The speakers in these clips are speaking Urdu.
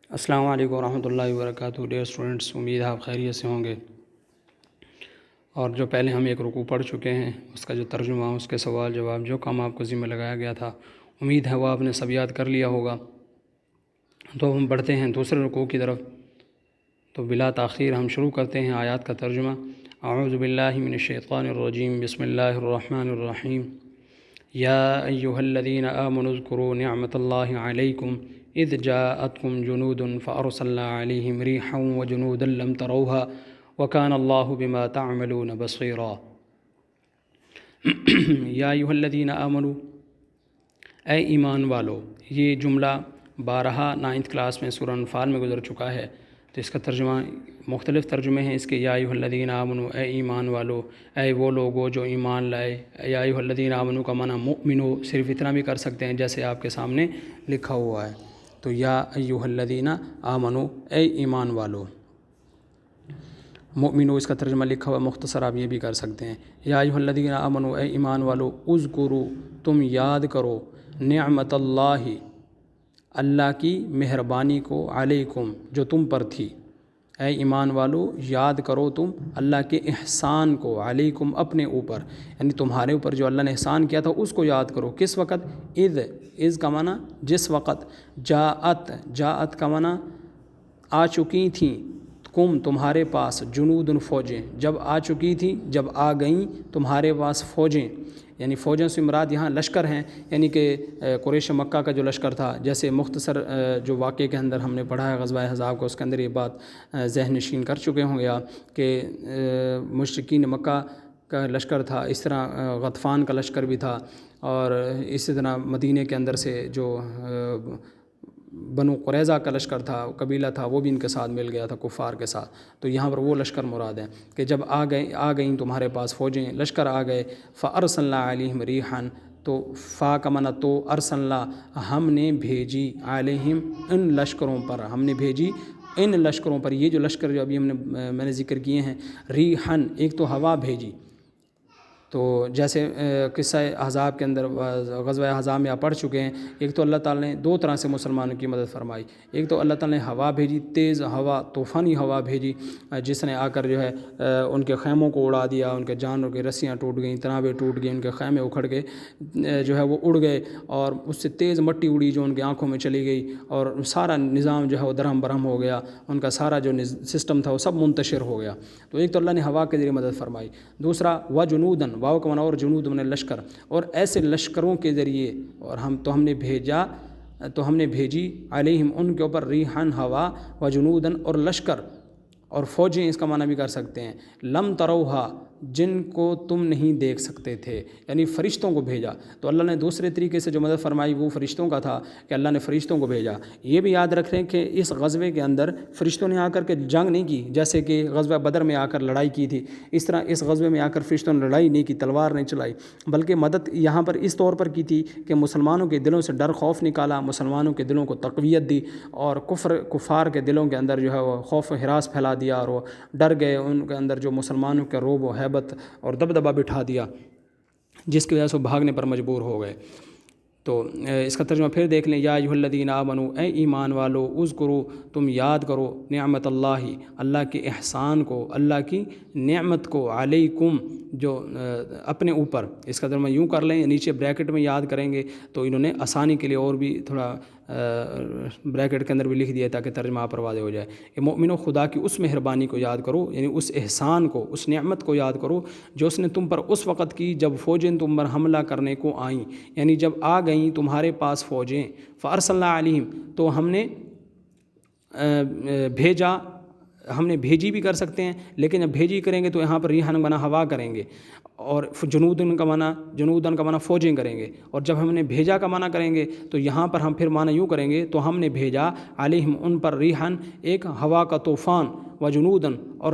السلام علیکم ورحمۃ اللہ وبرکاتہ۔ ڈیئر اسٹوڈنٹس، امید ہے آپ خیریت سے ہوں گے۔ اور جو پہلے ہم ایک رکوع پڑھ چکے ہیں، اس کا جو ترجمہ، اس کے سوال جواب، جو کام آپ کو ذمہ لگایا گیا تھا، امید ہے وہ آپ نے سب یاد کر لیا ہوگا۔ تو ہم بڑھتے ہیں دوسرے رکوع کی طرف۔ تو بلا تاخیر ہم شروع کرتے ہیں آیات کا ترجمہ۔ اعوذ باللہ من الشیطان الرجیم، بسم اللہ الرحمن الرحیم۔ یا ایہا الذین آمنوا اذکروا نعمت اللہ علیکم اذ جاءتکم جنود فارسلنا علیہم ریحا وجنودا لم تروها وکان اللہ بما تعملون بصیرا۔ یا ایہا الذین آمنوا، اے ایمان والو۔ یہ جملہ بارہا 9th کلاس میں سورہ انفال میں گزر چکا ہے۔ تو اس کا ترجمہ مختلف ترجمے ہیں اس کے۔ یا ایھا الذین آمنوا، اے ایمان والو، اے وہ لوگو جو ایمان لائے۔ یا ایھا الذین آمنوا کا معنی مؤمنو، صرف اتنا بھی کر سکتے ہیں جیسے آپ کے سامنے لکھا ہوا ہے۔ تو یا ایھا الذین آمنوا، اے ایمان والو۔ مؤمنو اس کا ترجمہ لکھا ہوا، مختصر آپ یہ بھی کر سکتے ہیں۔ یا ایھا الذین آمنوا، اے ایمان والو، اذکروا، تم یاد کرو، نعمت اللہ، اللہ کی مہربانی کو، علیکم، جو تم پر تھی۔ اے ایمان والو، یاد کرو تم اللہ کے احسان کو، علیکم، اپنے اوپر، یعنی تمہارے اوپر جو اللہ نے احسان کیا تھا اس کو یاد کرو۔ کس وقت؟ اذ کا معنی جس وقت، جاءت کا معنی آ چکی تھیں، تمہارے پاس، جنود فوجیں، جب آ چکی تھیں، جب آ گئیں تمہارے پاس فوجیں، یعنی فوجوں سے مراد یہاں لشکر ہیں، یعنی کہ قریش مکہ کا جو لشکر تھا۔ جیسے مختصر جو واقعے کے اندر ہم نے پڑھا ہے غزوہ احزاب کو، اس کے اندر یہ بات ذہن نشین کر چکے ہوں گے آپ کہ مشرکین مکہ کا لشکر تھا، اس طرح غطفان کا لشکر بھی تھا، اور اسی طرح مدینہ کے اندر سے جو بنو قریظہ کا لشکر تھا، قبیلہ تھا، وہ بھی ان کے ساتھ مل گیا تھا کفار کے ساتھ۔ تو یہاں پر وہ لشکر مراد ہے کہ جب آ گئیں تمہارے پاس فوجیں، لشکر آ گئے، فارسلنا علیہم ریحا، تو فا کا معنی تو، ارسلنا، ہم نے بھیجی، علیہم، ان لشکروں پر، ہم نے بھیجی ان لشکروں پر۔ یہ جو لشکر جو ابھی میں نے ذکر کیے ہیں، ریحا، ایک تو ہوا بھیجی۔ تو جیسے قصہ احزاب کے اندر، غزوہ احزاب میں آپ پڑھ چکے ہیں، ایک تو اللہ تعالیٰ نے دو طرح سے مسلمانوں کی مدد فرمائی۔ ایک تو اللہ تعالیٰ نے ہوا بھیجی، تیز ہوا، طوفانی ہوا بھیجی، جس نے آ کر جو ہے ان کے خیموں کو اڑا دیا، ان کے جانوں کی رسیاں ٹوٹ گئیں، تنابیں ٹوٹ گئیں، ان کے خیمے اکھڑ گئے، جو ہے وہ اڑ گئے، اور اس سے تیز مٹی اڑی جو ان کی آنکھوں میں چلی گئی، اور سارا نظام جو ہے وہ درہم برہم ہو گیا، ان کا سارا جو سسٹم تھا وہ سب منتشر ہو گیا۔ تو ایک تو اللہ نے ہوا کے ذریعے مدد فرمائی۔ دوسرا وجنودن، واو کا معنی اور، جنود من لشکر، اور ایسے لشکروں کے ذریعے، اور ہم نے بھیجی علیہم، ان کے اوپر، ریحان، ہوا، وجنودن، اور لشکر اور فوجیں اس کا معنی بھی کر سکتے ہیں، لم تروہا، جن کو تم نہیں دیکھ سکتے تھے، یعنی فرشتوں کو بھیجا۔ تو اللہ نے دوسرے طریقے سے جو مدد فرمائی وہ فرشتوں کا تھا کہ اللہ نے فرشتوں کو بھیجا۔ یہ بھی یاد رکھیں کہ اس غزوے کے اندر فرشتوں نے آ کر کے جنگ نہیں کی، جیسے کہ غزوہ بدر میں آ کر لڑائی کی تھی، اس طرح اس غزوے میں آ کر فرشتوں نے لڑائی نہیں کی، تلوار نہیں چلائی، بلکہ مدد یہاں پر اس طور پر کی تھی کہ مسلمانوں کے دلوں سے ڈر خوف نکالا، مسلمانوں کے دلوں کو تقویت دی، اور کفار کے دلوں کے اندر جو ہے وہ خوف و ہراس پھیلا دیا، اور وہ ڈر گئے، ان کے اندر جو مسلمانوں کے روب و ہیبت اور دبدبہ بٹھا دیا، جس کی وجہ سے وہ بھاگنے پر مجبور ہو گئے۔ تو اس کا ترجمہ پھر دیکھ لیں۔ یا ایھا الذین آمنوا، اے ایمان والو، اذکروا، تم یاد کرو، نعمت اللہ، اللہ کے احسان کو، اللہ کی نعمت کو، علیکم، جو اپنے اوپر۔ اس کا ترجمہ یوں کر لیں، نیچے بریکٹ میں یاد کریں گے تو انہوں نے آسانی کے لیے اور بھی تھوڑا بریکٹ کے اندر بھی لکھ دیا تاکہ ترجمہ آپ پر واضح ہو جائے کہ مومنو، خدا کی اس مہربانی کو یاد کرو، یعنی اس احسان کو، اس نعمت کو یاد کرو جو اس نے تم پر اس وقت کی جب فوجیں تم پر حملہ کرنے کو آئیں، یعنی جب آ گئیں تمہارے پاس فوجیں، فارسلنا علیہم، تو ہم نے بھیجا، ہم نے بھیجی بھی کر سکتے ہیں، لیکن جب بھیجی کریں گے تو یہاں پر ریحان بنا ہوا کریں گے، اور جنودن کا معنی فوجیں کریں گے، اور جب ہم نے بھیجا کا معنی کریں گے تو یہاں پر ہم پھر معنی یوں کریں گے، تو ہم نے بھیجا علیہم، ان پر، ریحان، ایک ہوا کا طوفان، وجنودن، اور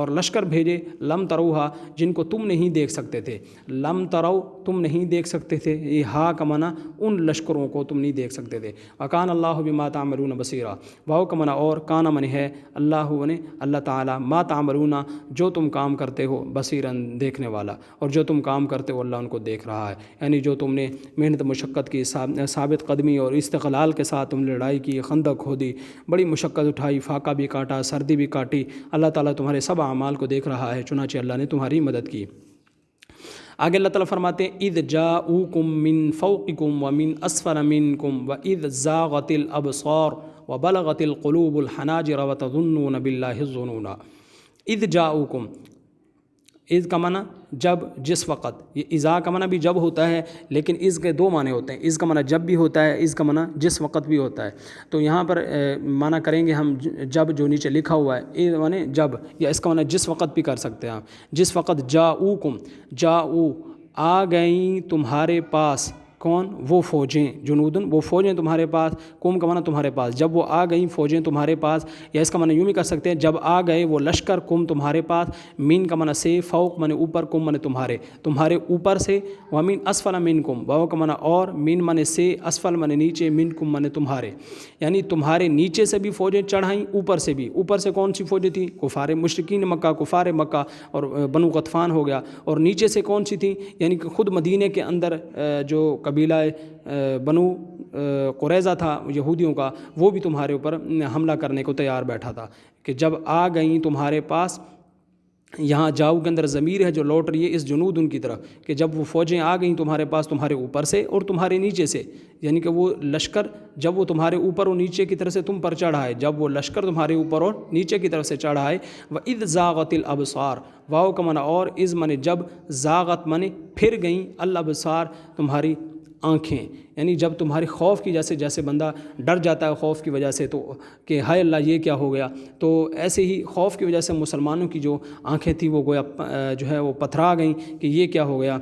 لشکر بھیجے، لم تروہا، جن کو تم نہیں دیکھ سکتے تھے۔ لم ترو، تم نہیں دیکھ سکتے تھے، یہ ہا کا معنی ان لشکروں کو تم نہیں دیکھ سکتے تھے۔ وکان اللہ بما تعملون بصیرا، واو کا معنی اور، کانا معنی ہے، اللہ تعالیٰ، ما تعملون، جو تم کام کرتے ہو، بصیراً، دیکھنے والا۔ اور جو تم کام کرتے ہو اللہ ان کو دیکھ رہا ہے۔ یعنی جو تم نے محنت مشقت کی، ثابت قدمی اور استقلال کے ساتھ تم نے لڑائی کی، خندق کھودی، بڑی مشقت اٹھائی، فاقہ بھی کاٹا، سردی بھی کاٹی، اللہ تعالیٰ تمہارے سب اعمال کو دیکھ رہا ہے، چنانچہ اللہ نے تمہاری مدد کی۔ آگے اللہ تعالیٰ فرماتے ہیں اذ جاؤکم من فوقکم ومن اسفل منکم واذ زاغت الابصار وبلغت القلوب الحناجر وتظنون باللہ الظنون۔ اذ جاؤکم، اذ کا معنی جب، جس وقت، یہ اذا کا معنی بھی جب ہوتا ہے، لیکن اذ کے دو معنی ہوتے ہیں، اذ کا معنی جب بھی ہوتا ہے، اذ کا معنی جس وقت بھی ہوتا ہے۔ تو یہاں پر معنی کریں گے ہم جب جو نیچے لکھا ہوا ہے، اذ معنی جب، یا اس کا معنی جس وقت بھی کر سکتے ہیں آپ۔ جس وقت جاؤکم، جاؤ آ گئیں تمہارے پاس، کون؟ وہ فوجیں، جنودن وہ فوجیں تمہارے پاس، قوم کا معنی تمہارے پاس، جب وہ آ گئیں فوجیں تمہارے پاس، یا اس کا معنی یوں بھی کر سکتے ہیں جب آ گئے وہ لشکر قوم تمہارے پاس، مین کا معنی سے، فوق معنی اوپر، قوم معنی تمہارے، تمہارے اوپر سے، ومن اسفل منکم، واو کا معنی اور، مین معنی سے، اسفل معنی نیچے، منکم معنی تمہارے، یعنی تمہارے نیچے سے بھی فوجیں چڑھائیں، اوپر سے بھی۔ اوپر سے کون سی فوجیں تھیں؟ کفار مشرکین مکہ، کفار مکہ اور بنو غطفان ہو گیا، اور نیچے سے کون سی تھیں؟ یعنی کہ خود مدینے کے اندر جو قبیلہ بنو قریظہ تھا یہودیوں کا، وہ بھی تمہارے اوپر حملہ کرنے کو تیار بیٹھا تھا، کہ جب آ گئیں تمہارے پاس۔ یہاں جاؤ کے اندر ضمیر ہے جو لوٹ رہی ہے اس جنود ان کی طرف، کہ جب وہ فوجیں آ گئیں تمہارے پاس، تمہارے اوپر سے اور تمہارے نیچے سے، یعنی کہ وہ لشکر جب وہ تمہارے اوپر اور نیچے کی طرف سے تم پر چڑھائے، جب وہ لشکر تمہارے اوپر اور نیچے کی طرف سے چڑھائے۔ وَإِذْ زَاغَتِ الْأَبْصَارُ، واو کا معنی اور، اذ معنی جب، زاغت معنی پھر گئیں، الابصار تمہاری آنکھیں، یعنی جب تمہاری خوف کی، جیسے بندہ ڈر جاتا ہے خوف کی وجہ سے، تو کہ ہائے اللہ یہ کیا ہو گیا، تو ایسے ہی خوف کی وجہ سے مسلمانوں کی جو آنکھیں تھیں وہ گویا جو ہے وہ پتھرا گئیں کہ یہ کیا ہو گیا۔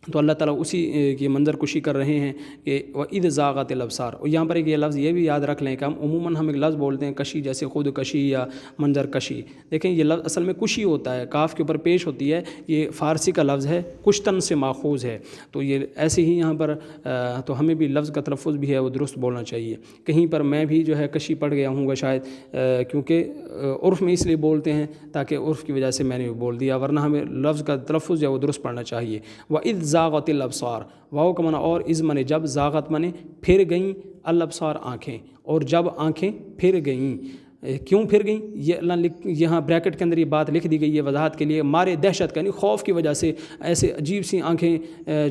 تو اللہ تعالیٰ اسی کی منظر کشی کر رہے ہیں کہ وَإِذْ زَاغَتِ الْأَبْصَارُ۔ اور یہاں پر ایک یہ لفظ یہ بھی یاد رکھ لیں کہ عموماً ہم ایک لفظ بولتے ہیں کشی، جیسے خود کشی یا منظر کشی، دیکھیں یہ لفظ اصل میں کشی ہوتا ہے، کاف کے اوپر پیش ہوتی ہے، یہ فارسی کا لفظ ہے، کشتن سے ماخوذ ہے، تو یہ ایسے ہی یہاں پر تو ہمیں بھی لفظ کا تلفظ بھی ہے وہ درست بولنا چاہیے۔ کہیں پر میں بھی جو ہے کشی پڑھ گیا ہوں گا شاید، کیونکہ عرف میں اس لیے بولتے ہیں تاکہ عرف کی وجہ سے میں نے بول دیا، ورنہ ہمیں لفظ کا تلفظ جو ہے وہ درست پڑھنا چاہیے۔ وَإِذْ زَاغَتِ الْأَبْصَارُ، واو کا معنی اور، اذ معنی جب، زاغت معنی پھر گئیں، الابصار آنکھیں، اور جب آنکھیں پھر گئیں، کیوں پھر گئیں؟ یہ اللہ یہاں بریکٹ کے اندر یہ بات لکھ دی گئی ہے وضاحت کے لیے، مارے دہشت کا، یعنی خوف کی وجہ سے ایسے عجیب سی آنکھیں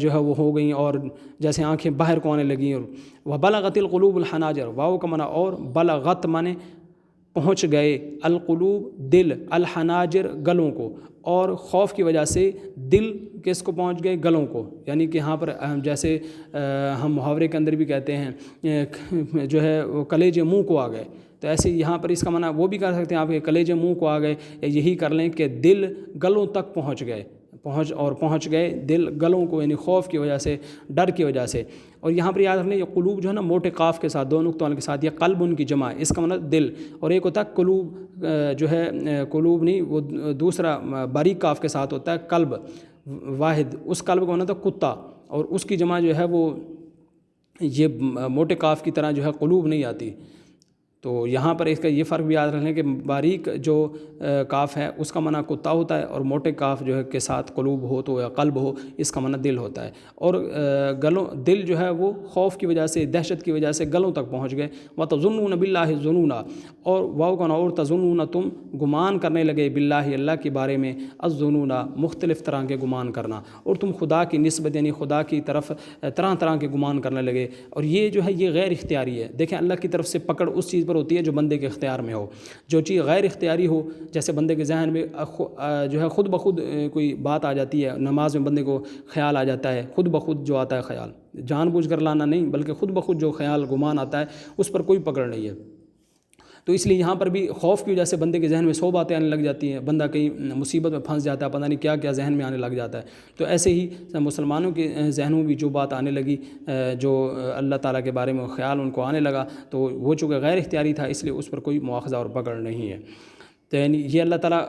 جو ہے وہ ہو گئیں، اور جیسے آنکھیں باہر کو آنے لگیں۔ اور وَبَلَغَتِ الْقُلُوبُ الْحَنَاجِرَ، واو کا معنی اور، بلغت معنی پہنچ گئے، القلوب دل، الحناجر گلوں کو، اور خوف کی وجہ سے دل کس کو پہنچ گئے؟ گلوں کو، یعنی کہ یہاں پر جیسے ہم محاورے کے اندر بھی کہتے ہیں جو ہے وہ کلیجے منہ کو آ گئے، تو ایسے یہاں پر اس کا معنی وہ بھی کر سکتے ہیں آپ کے کلیجے منہ کو آ گئے، یا یہی کر لیں کہ دل گلوں تک پہنچ گئے، پہنچ گئے دل گلوں کو، یعنی خوف کی وجہ سے، ڈر کی وجہ سے۔ اور یہاں پر یاد رکھیں یہ قلوب جو ہے نا موٹے قاف کے ساتھ، دو نقطوں کے ساتھ، یہ قلب ان کی جمع ہے، اس کا مطلب دل، اور ایک ہوتا ہے قلوب جو ہے، قلوب نہیں، وہ دوسرا باریک قاف کے ساتھ ہوتا ہے قلب واحد، اس قلب کو ہونا تھا کتا، اور اس کی جمع جو ہے وہ یہ موٹے قاف کی طرح جو ہے قلوب نہیں آتی۔ تو یہاں پر اس کا یہ فرق بھی یاد رکھیں کہ باریک جو کاف ہے اس کا معنی کتا ہوتا ہے، اور موٹے کاف جو ہے کے ساتھ قلوب ہو تو یا قلب ہو، اس کا معنی دل ہوتا ہے۔ اور گلوں، دل جو ہے وہ خوف کی وجہ سے، دہشت کی وجہ سے گلوں تک پہنچ گئے۔ وَتَظُنُّونَ بِاللَّهِ الظُّنُونَ، اور واو کا اور تظنون، تم گمان کرنے لگے، باللہ اللہ کے بارے میں، الظنون مختلف طرح کے گمان کرنا، اور تم خدا کی نسبت یعنی خدا کی طرف طرح طرح کے گمان کرنے لگے۔ اور یہ جو ہے یہ غیر اختیاری ہے، دیکھیں اللہ کی طرف سے پکڑ اس چیز پر ہوتی ہے جو بندے کے اختیار میں ہو، جو چیز غیر اختیاری ہو، جیسے بندے کے ذہن میں جو ہے خود بخود کوئی بات آ جاتی ہے، نماز میں بندے کو خیال آ جاتا ہے، خود بخود جو آتا ہے خیال، جان بوجھ کر لانا نہیں بلکہ خود بخود جو خیال گمان آتا ہے اس پر کوئی پکڑ نہیں ہے۔ تو اس لیے یہاں پر بھی خوف کی وجہ سے بندے کے ذہن میں 100 باتیں آنے لگ جاتی ہیں، بندہ کہیں مصیبت میں پھنس جاتا ہے، پتہ نہیں کیا کیا ذہن میں آنے لگ جاتا ہے۔ تو ایسے ہی مسلمانوں کے ذہنوں میں بھی جو بات آنے لگی، جو اللہ تعالیٰ کے بارے میں خیال ان کو آنے لگا، تو وہ چونکہ غیر اختیاری تھا اس لیے اس پر کوئی مواخذہ اور پکڑ نہیں ہے۔ تو یعنی یہ اللہ تعالیٰ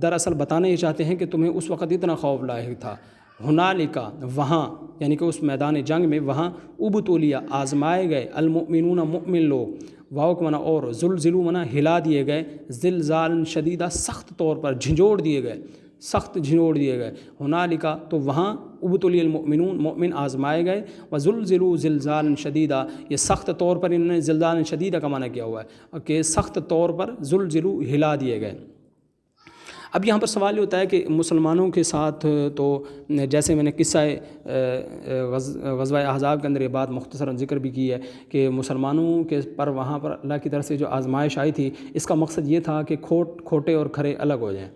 دراصل بتانا یہ چاہتے ہیں کہ تمہیں اس وقت اتنا خوف لاحق تھا، ہنالکا وہاں، یعنی کہ اس میدان جنگ میں، وہاں ابتلیٰ آزمائے گئے، المؤمنون مؤمن لوگ، واو کا معنی اور، زلزلوا معنی ہلا دیے گئے، زلزال شدیدہ سخت طور پر جھنجھوڑ دیے گئے، سخت جھنوڑ دیے گئے، ہنالکا تو وہاں ابتلی المؤمنون مومن آزمائے گئے، وزلزلوا زلزالا شدیدا یہ سخت طور پر انہوں نے زلزالا شدیدہ کا معنی کیا ہوا ہے کہ سخت طور پر زلزلوا ہلا دیے گئے۔ اب یہاں پر سوال یہ ہوتا ہے کہ مسلمانوں کے ساتھ تو جیسے میں نے قصہ غزوہ احزاب کے اندر یہ بات مختصراً ذکر بھی کی ہے کہ مسلمانوں کے پر وہاں پر اللہ کی طرف سے جو آزمائش آئی تھی اس کا مقصد یہ تھا کہ کھوٹے اور کھرے الگ ہو جائیں،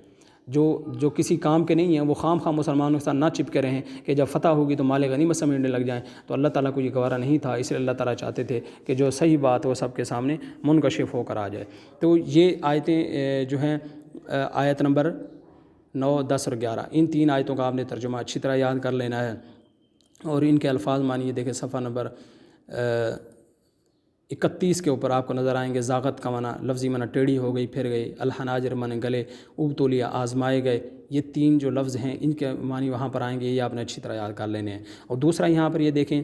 جو کسی کام کے نہیں ہیں وہ خام خواہ مسلمانوں کے ساتھ نہ چپکے رہیں کہ جب فتح ہوگی تو مال غنیمت سمجھنے لگ جائیں، تو اللہ تعالیٰ کو یہ گوارا نہیں تھا، اس لیے اللہ تعالیٰ چاہتے تھے کہ جو صحیح بات وہ سب کے سامنے منکشف ہو کر آ جائے۔ تو یہ آیتیں جو ہیں آیت نمبر 9، 10 اور 11 ان 3 آیتوں کا آپ نے ترجمہ اچھی طرح یاد کر لینا ہے، اور ان کے الفاظ مانیے دیکھیں صفحہ نمبر 31 کے اوپر آپ کو نظر آئیں گے۔ ذاغت کا معنی لفظی معنی ٹیڑھی ہو گئی، پھر گئی، الحناجر معنی گلے، ابتلیا آزمائے گئے، یہ 3 جو لفظ ہیں ان کے معنی وہاں پر آئیں گے، یہ آپ نے اچھی طرح یاد کر لینے ہیں۔ اور دوسرا یہاں پر یہ دیکھیں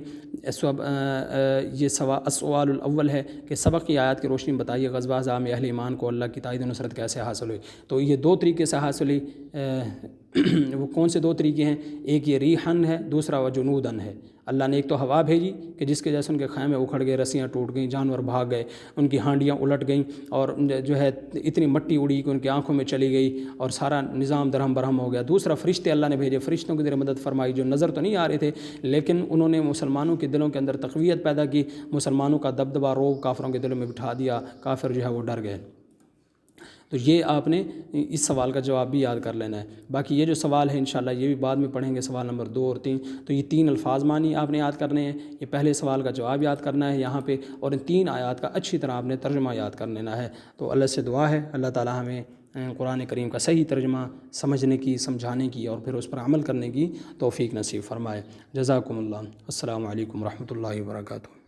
یہ السؤال الاول ہے کہ سبق کی آیات کی روشنی میں بتائیے غزوہ احزاب میں اہل ایمان کو اللہ کی تائید و نصرت کیسے حاصل ہوئی۔ تو یہ 2 طریقے سے حاصل ہوئی، وہ کون سے 2 طریقے ہیں؟ ایک یہ ریحن ہے، دوسرا وجنودن ہے۔ اللہ نے ایک تو ہوا بھیجی کہ جس کے جیسے ان کے خیمے اکھڑ گئے، رسیاں ٹوٹ گئیں، جانور بھاگ گئے، ان کی ہانڈیاں الٹ گئیں، اور جو ہے اتنی مٹی اڑی کہ ان کی آنکھوں میں چلی گئی اور سارا نظام درہم برہم ہو گیا۔ دوسرا فرشتے اللہ نے بھیجے، فرشتوں کی ذریعے مدد فرمائی، جو نظر تو نہیں آ رہے تھے لیکن انہوں نے مسلمانوں کے دلوں کے اندر تقویت پیدا کی، مسلمانوں کا دبدبہ روب کافروں کے دلوں میں بٹھا دیا، کافر جو ہے وہ ڈر گئے۔ تو یہ آپ نے اس سوال کا جواب بھی یاد کر لینا ہے۔ باقی یہ جو سوال ہے انشاءاللہ یہ بھی بعد میں پڑھیں گے، سوال نمبر 2 اور 3۔ تو یہ 3 الفاظ معنی آپ نے یاد کرنے ہیں، یہ پہلے سوال کا جواب یاد کرنا ہے یہاں پہ، اور ان 3 آیات کا اچھی طرح آپ نے ترجمہ یاد کر لینا ہے۔ تو اللہ سے دعا ہے اللہ تعالیٰ ہمیں قرآن کریم کا صحیح ترجمہ سمجھنے کی، سمجھانے کی اور پھر اس پر عمل کرنے کی توفیق نصیب فرمائے۔ جزاکم اللہ۔ السلام علیکم ورحمۃ اللہ وبرکاتہ۔